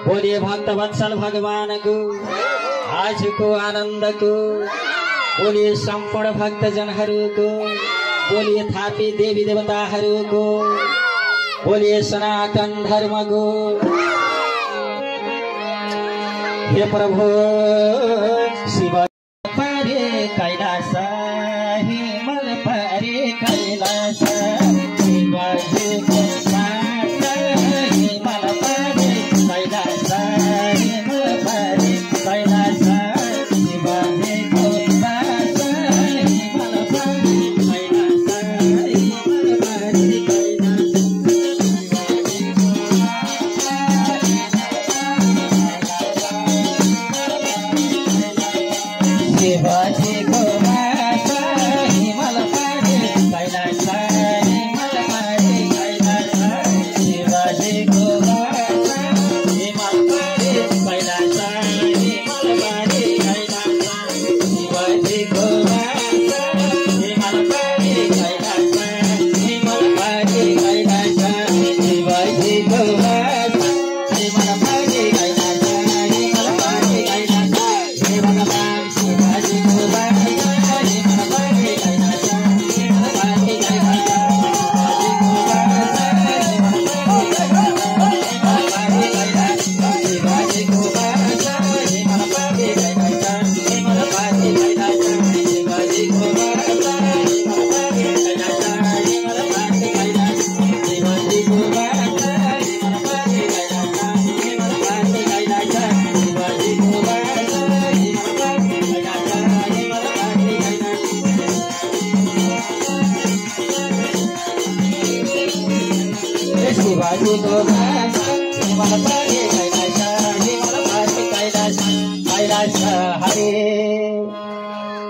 बोलिए भक्त वत्सल भगवान को आज को आनंद को, बोलिए संपूर्ण भक्त जनहरू को, बोलिए थापी देवी देवताहरू को, बोलिए सनातन धर्म को। हे प्रभु शिव परे कैलाश हिमल परे कैलाश शिवजी को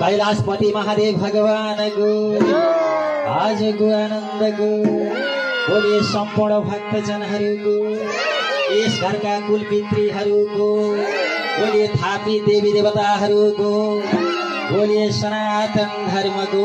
कैलाशपति महादेव भगवान को आज को आनंद को, बोलिए संपूर्ण भक्त जनहरूको, इस घर का कुल पितृहरूको, बोलिए थापी देवी देवताहरूको, बोलिए सनातन धर्म को।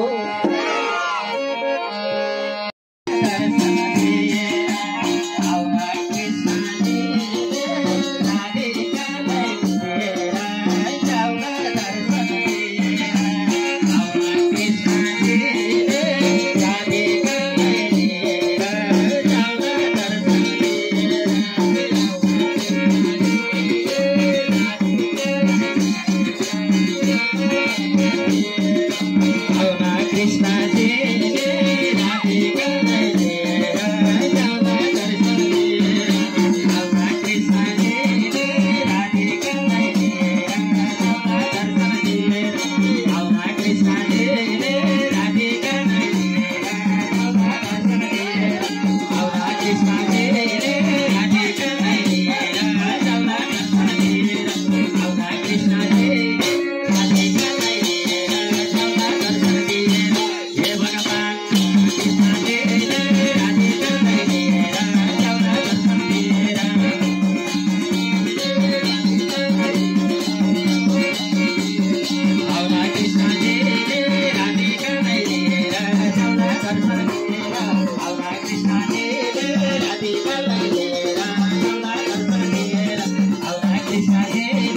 राधिकालाई लिएर जाउँला दर्शन दिएर आउला कृष्ण देवी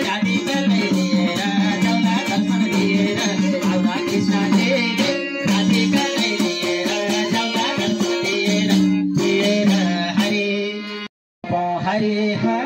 राधिकालाई लिएर जाउँला दर्शन दिएर आउला कृष्ण देवी राधिकालाई लिएर जाउँला दर्शन दिएर हरे हरे